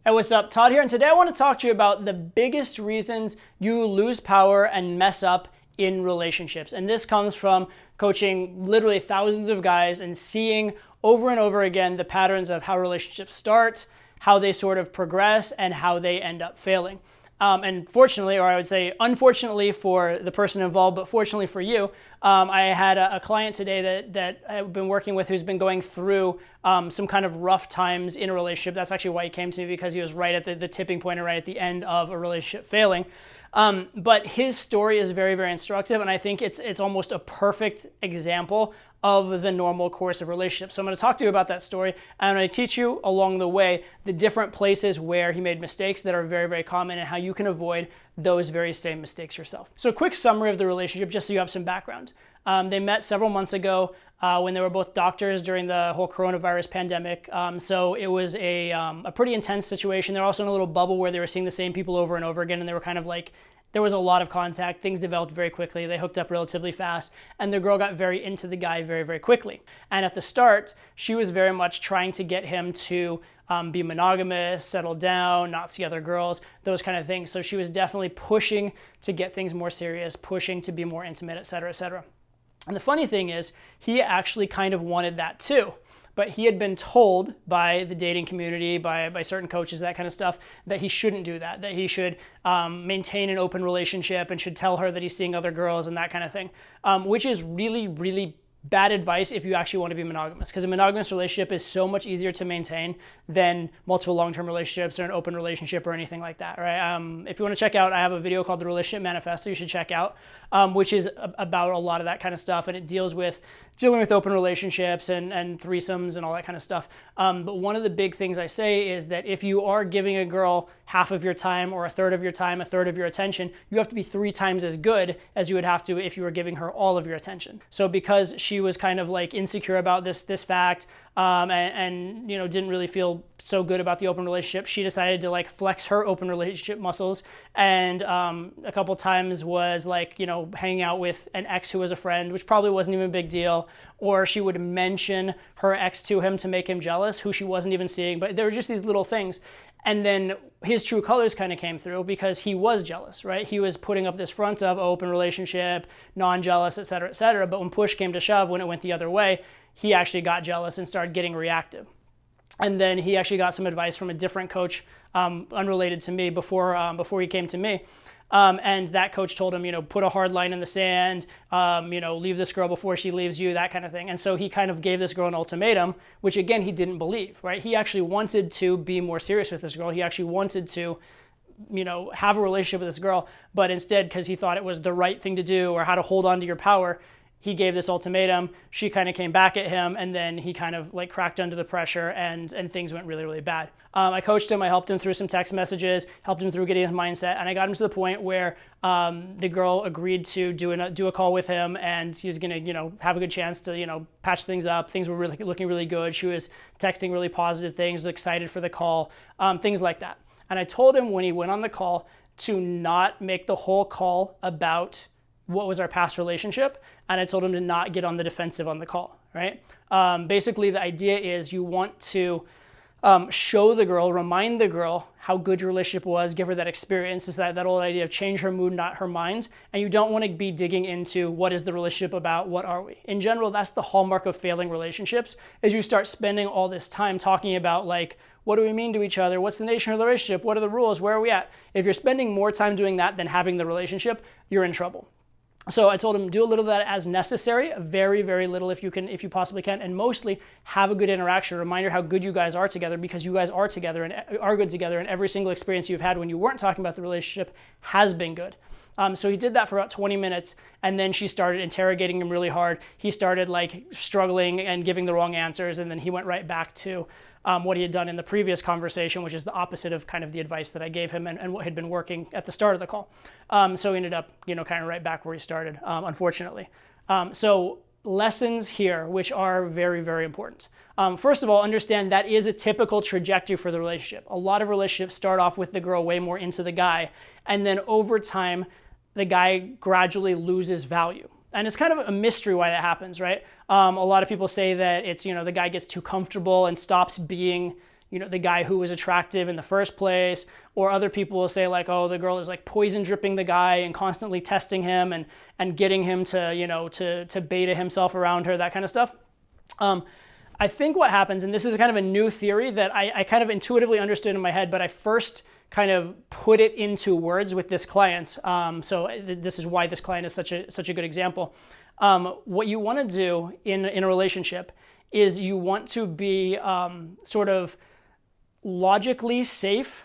Hey, what's up? Todd here, and today I want to talk to you about the biggest reasons you lose power and mess up in relationships. And this comes from coaching literally thousands of guys and seeing over and over again the patterns of how relationships start, how they sort of progress, and how they end up failing. And fortunately, or I would say unfortunately for the person involved, but fortunately for you, I had a client today that I've been working with who's been going through some kind of rough times in a relationship. That's actually why he came to me, because he was right at the tipping point and right at the end of a relationship failing. But his story is very, very instructive, and I think it's almost a perfect example of the normal course of relationships. So I'm going to talk to you about that story, and I'm going to teach you along the way the different places where he made mistakes that are very, very common and how you can avoid those very same mistakes yourself. So a quick summary of the relationship, just so you have some background. They met several months ago when they were both doctors during the whole coronavirus pandemic. So it was a pretty intense situation. They're also in a little bubble where they were seeing the same people over and over again, and they were kind of like, there was a lot of contact. Things developed very quickly. They hooked up relatively fast, and the girl got very into the guy very, very quickly. And at the start, she was very much trying to get him to be monogamous, settle down, not see other girls, those kind of things. So she was definitely pushing to get things more serious, pushing to be more intimate, et cetera, et cetera. And the funny thing is, he actually kind of wanted that too. But he had been told by the dating community, by certain coaches, that kind of stuff, that he shouldn't do that he should maintain an open relationship and should tell her that he's seeing other girls and that kind of thing, which is really, really bad advice if you actually want to be monogamous, because a monogamous relationship is so much easier to maintain than multiple long-term relationships or an open relationship or anything like that, right? If you want to check out, I have a video called The Relationship Manifesto you should check out, which is about a lot of that kind of stuff, and it deals with dealing with open relationships and threesomes and all that kind of stuff. But one of the big things I say is that if you are giving a girl half of your time or a third of your time, a third of your attention, you have to be 3 times as good as you would have to if you were giving her all of your attention. So because she was kind of like insecure about this fact, and you know, didn't really feel so good about the open relationship, she decided to like flex her open relationship muscles, and a couple times was like, you know, hanging out with an ex who was a friend, which probably wasn't even a big deal, or she would mention her ex to him to make him jealous, who she wasn't even seeing. But there were just these little things. And then his true colors kind of came through because he was jealous, right? He was putting up this front of open relationship, non-jealous, et cetera, et cetera. But when push came to shove, when it went the other way, he actually got jealous and started getting reactive. And then he actually got some advice from a different coach, unrelated to me, before he came to me. And that coach told him, you know, put a hard line in the sand, you know, leave this girl before she leaves you, that kind of thing. And so he kind of gave this girl an ultimatum, which again, he didn't believe, right? He actually wanted to be more serious with this girl. He actually wanted to, you know, have a relationship with this girl, but instead, because he thought it was the right thing to do or how to hold on to your power, he gave this ultimatum. She kind of came back at him, and then he kind of like cracked under the pressure, and things went really, really bad. I coached him. I helped him through some text messages, helped him through getting his mindset, and I got him to the point where the girl agreed to do a call with him, and he was gonna, you know, have a good chance to, you know, patch things up. Things were really looking really good. She was texting really positive things, was excited for the call, things like that. And I told him when he went on the call to not make the whole call about what was our past relationship, and I told him to not get on the defensive on the call, right? Basically, the idea is you want to show the girl, remind the girl how good your relationship was, give her that experience. Is that old idea of change her mood, not her mind. And you don't want to be digging into what is the relationship about, what are we? In general, that's the hallmark of failing relationships, is you start spending all this time talking about like, what do we mean to each other? What's the nature of the relationship? What are the rules? Where are we at? If you're spending more time doing that than having the relationship, you're in trouble. So I told him, do a little of that as necessary, very, very little if you possibly can, and mostly have a good interaction. Remind her how good you guys are together, because you guys are together and are good together, and every single experience you've had when you weren't talking about the relationship has been good. So he did that for about 20 minutes, and then she started interrogating him really hard. He started like struggling and giving the wrong answers, and then he went right back to what he had done in the previous conversation, which is the opposite of kind of the advice that I gave him and what had been working at the start of the call. So he ended up, you know, kind of right back where he started, unfortunately. So lessons here, which are very, very important. First of all, understand that is a typical trajectory for the relationship. A lot of relationships start off with the girl way more into the guy, and then over time, the guy gradually loses value. And it's kind of a mystery why that happens, right? A lot of people say that it's, you know, the guy gets too comfortable and stops being, the guy who was attractive in the first place, or other people will say like, oh, the girl is like poison dripping the guy and constantly testing him and getting him to beta himself around her, that kind of stuff. I think what happens, and this is kind of a new theory that I kind of intuitively understood in my head, but I first kind of put it into words with this client. So this is why this client is such a good example. What you want to do in a relationship is you want to be sort of logically safe,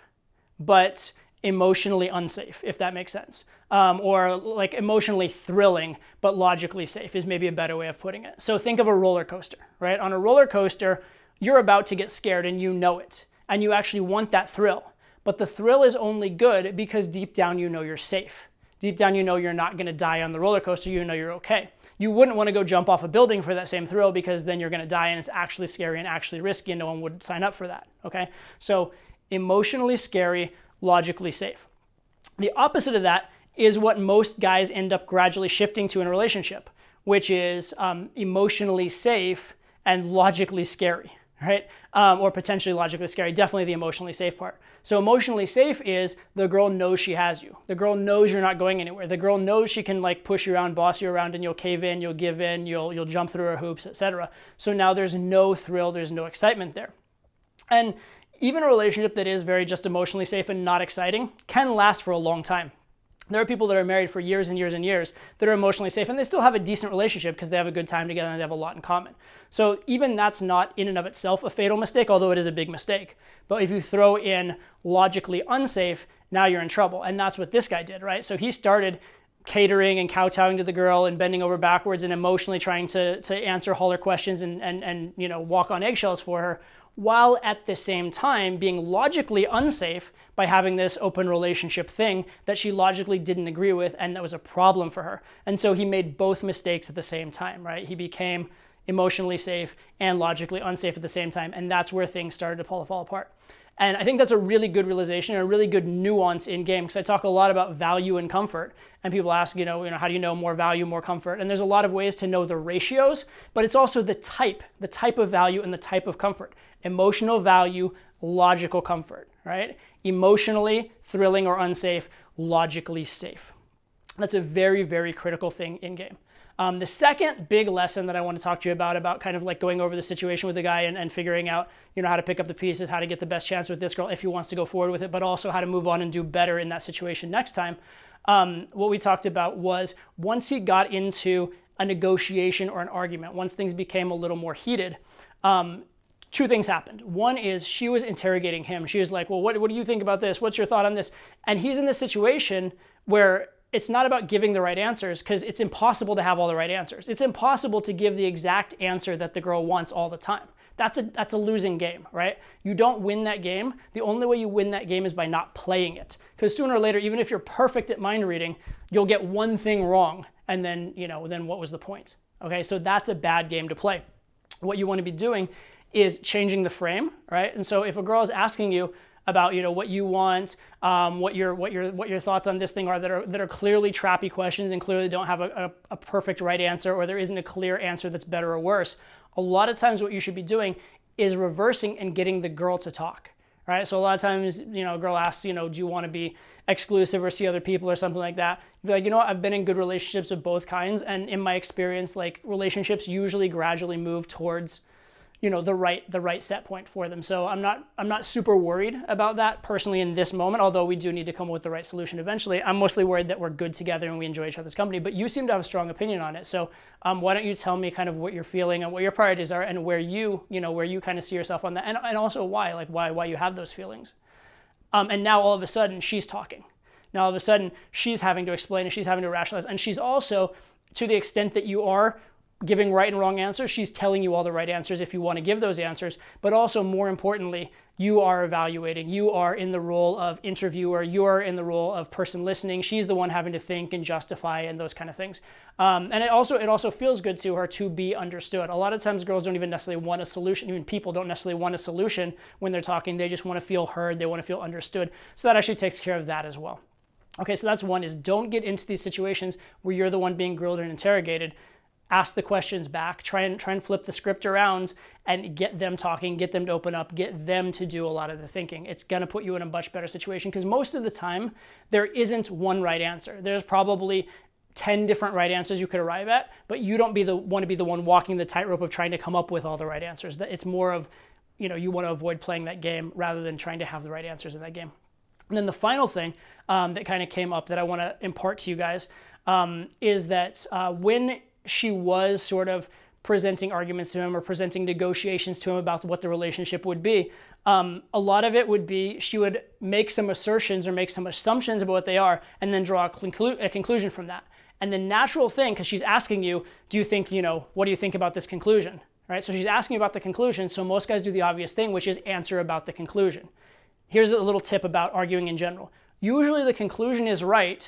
but emotionally unsafe, if that makes sense. Or like emotionally thrilling, but logically safe is maybe a better way of putting it. So think of a roller coaster, right? On a roller coaster, you're about to get scared and you know it, and you actually want that thrill. But the thrill is only good because deep down you know you're safe. Deep down you know you're not going to die on the roller coaster, you know you're okay. You wouldn't want to go jump off a building for that same thrill because then you're going to die and it's actually scary and actually risky and no one would sign up for that, okay? So emotionally scary, logically safe. The opposite of that is what most guys end up gradually shifting to in a relationship, which is emotionally safe and logically scary, right? Or potentially logically scary, definitely the emotionally safe part. So emotionally safe is the girl knows she has you. The girl knows you're not going anywhere. The girl knows she can like push you around, boss you around, and you'll cave in, you'll give in, you'll jump through her hoops, etc. So now there's no thrill, there's no excitement there. And even a relationship that is very just emotionally safe and not exciting can last for a long time. There are people that are married for years and years and years that are emotionally safe and they still have a decent relationship because they have a good time together and they have a lot in common. So even that's not in and of itself a fatal mistake, although it is a big mistake. But if you throw in logically unsafe, now you're in trouble. And that's what this guy did, right? So he started catering and kowtowing to the girl and bending over backwards and emotionally trying to answer all her questions and walk on eggshells for her, while at the same time being logically unsafe by having this open relationship thing that she logically didn't agree with and that was a problem for her. And so he made both mistakes at the same time, right? He became emotionally safe and logically unsafe at the same time, and that's where things started to fall apart. And I think that's a really good realization and a really good nuance in game, because I talk a lot about value and comfort, and people ask, how do you know more value, more comfort? And there's a lot of ways to know the ratios, but it's also the type of value and the type of comfort. Emotional value, logical comfort, right? Emotionally thrilling or unsafe, logically safe. That's a very, very critical thing in game. The second big lesson that I want to talk to you about kind of like going over the situation with the guy and figuring out, how to pick up the pieces, how to get the best chance with this girl if he wants to go forward with it, but also how to move on and do better in that situation next time. What we talked about was once he got into a negotiation or an argument, once things became a little more heated, two things happened. One is she was interrogating him. She was like, well, what do you think about this? What's your thought on this? And he's in this situation where it's not about giving the right answers, because it's impossible to have all the right answers. It's impossible to give the exact answer that the girl wants all the time. That's a losing game, right? You don't win that game. The only way you win that game is by not playing it. Because sooner or later, even if you're perfect at mind reading, you'll get one thing wrong, and then what was the point? Okay, so that's a bad game to play. What you want to be doing is changing the frame, right? And so if a girl is asking you about what you want, what your thoughts on this thing are that are clearly trappy questions and clearly don't have a perfect right answer, or there isn't a clear answer that's better or worse, a lot of times what you should be doing is reversing and getting the girl to talk, right? So a lot of times, a girl asks, do you want to be exclusive or see other people or something like that? You'd be like, I've been in good relationships of both kinds, and in my experience, like relationships usually gradually move towards the right set point for them. So I'm not super worried about that personally in this moment, although we do need to come up with the right solution eventually. I'm mostly worried that we're good together and we enjoy each other's company, but you seem to have a strong opinion on it. So why don't you tell me kind of what you're feeling and what your priorities are and where you kind of see yourself on that, and also why you have those feelings. And now all of a sudden she's talking. Now all of a sudden she's having to explain and she's having to rationalize, and she's also, to the extent that you are giving right and wrong answers, she's telling you all the right answers if you want to give those answers, but also more importantly, you are evaluating. You are in the role of interviewer. You're in the role of person listening. She's the one having to think and justify and those kind of things. And it also feels good to her to be understood. A lot of times girls don't even necessarily want a solution. Even people don't necessarily want a solution when they're talking. They just want to feel heard. They want to feel understood. So that actually takes care of that as well. Okay, so that's one, is don't get into these situations where you're the one being grilled and interrogated. Ask the questions back, try and flip the script around and get them talking, get them to open up, get them to do a lot of the thinking. It's going to put you in a much better situation because most of the time there isn't one right answer. There's probably 10 different right answers you could arrive at, but you don't want to be the one walking the tightrope of trying to come up with all the right answers. It's more of, you want to avoid playing that game rather than trying to have the right answers in that game. And then the final thing that kind of came up that I want to impart to you guys is that when she was sort of presenting arguments to him or presenting negotiations to him about what the relationship would be, a lot of it would be she would make some assertions or make some assumptions about what they are and then draw a conclusion from that. And the natural thing, because she's asking you, do you think, what do you think about this conclusion? Right? So she's asking about the conclusion. So most guys do the obvious thing, which is answer about the conclusion. Here's a little tip about arguing in general. Usually the conclusion is right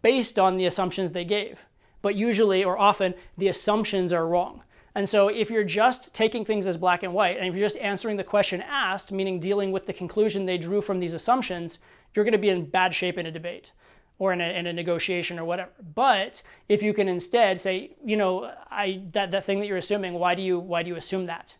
based on the assumptions they gave, but usually or often the assumptions are wrong. And so if you're just taking things as black and white, and if you're just answering the question asked, meaning dealing with the conclusion they drew from these assumptions, you're going to be in bad shape in a debate or in a negotiation or whatever. But if you can instead say, that thing that you're assuming, why do you assume that?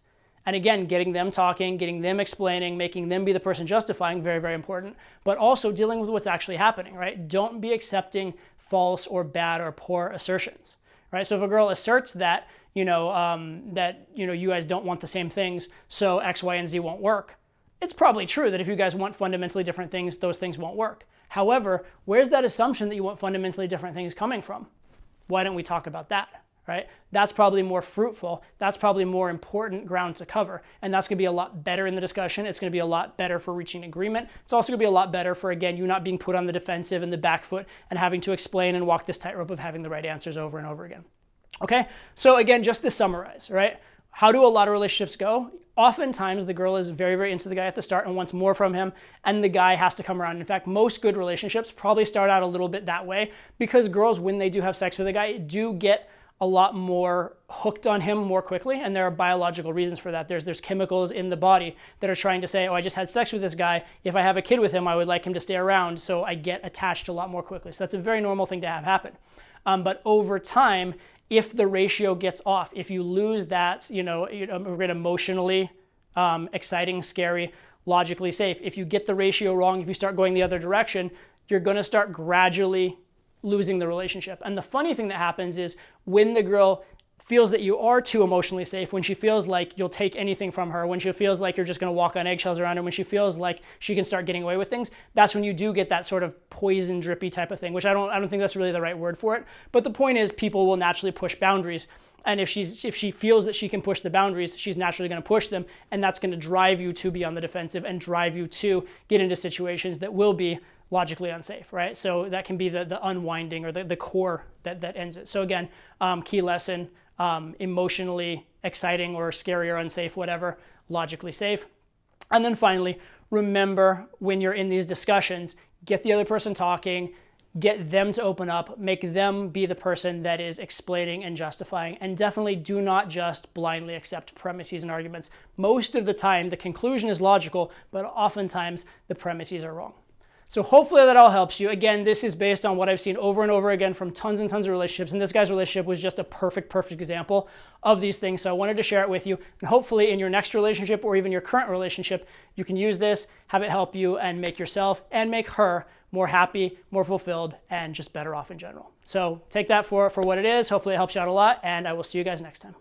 And again, getting them talking, getting them explaining, making them be the person justifying, very, very important, but also dealing with what's actually happening, right? Don't be accepting false or bad or poor assertions, right? So if a girl asserts that, you guys don't want the same things, so X, Y, and Z won't work, it's probably true that if you guys want fundamentally different things, those things won't work. However, where's that assumption that you want fundamentally different things coming from? Why don't we talk about that? Right? That's probably more fruitful. That's probably more important ground to cover. And that's going to be a lot better in the discussion. It's going to be a lot better for reaching agreement. It's also going to be a lot better for, again, you not being put on the defensive and the back foot and having to explain and walk this tightrope of having the right answers over and over again. Okay? So again, just to summarize, right? How do a lot of relationships go? Oftentimes, the girl is very, very into the guy at the start and wants more from him, and the guy has to come around. In fact, most good relationships probably start out a little bit that way because girls, when they do have sex with a guy, do get a lot more hooked on him more quickly, and there are biological reasons for that. There's chemicals in the body that are trying to say, oh, I just had sex with this guy. If I have a kid with him, I would like him to stay around, so I get attached a lot more quickly. So that's a very normal thing to have happen. But over time, if the ratio gets off, if you lose that, emotionally exciting, scary, logically safe, if you get the ratio wrong, if you start going the other direction, you're going to start gradually losing the relationship. And the funny thing that happens is when the girl feels that you are too emotionally safe, when she feels like you'll take anything from her, when she feels like you're just going to walk on eggshells around her, when she feels like she can start getting away with things, that's when you do get that sort of poison drippy type of thing, which I don't think that's really the right word for it. But the point is, people will naturally push boundaries. And if she feels that she can push the boundaries, she's naturally going to push them, and that's going to drive you to be on the defensive and drive you to get into situations that will be logically unsafe, right? So that can be the unwinding or the core that ends it. So again, key lesson, emotionally exciting or scary or unsafe, whatever, logically safe. And then finally, remember when you're in these discussions, get the other person talking, get them to open up, make them be the person that is explaining and justifying, and definitely do not just blindly accept premises and arguments. Most of the time, the conclusion is logical, but oftentimes the premises are wrong. So hopefully that all helps you. Again, this is based on what I've seen over and over again from tons and tons of relationships, and this guy's relationship was just a perfect example of these things. So I wanted to share it with you, and hopefully in your next relationship or even your current relationship, you can use this, have it help you, and make yourself and make her more happy, more fulfilled, and just better off in general. So take that for what it is. Hopefully it helps you out a lot, and I will see you guys next time.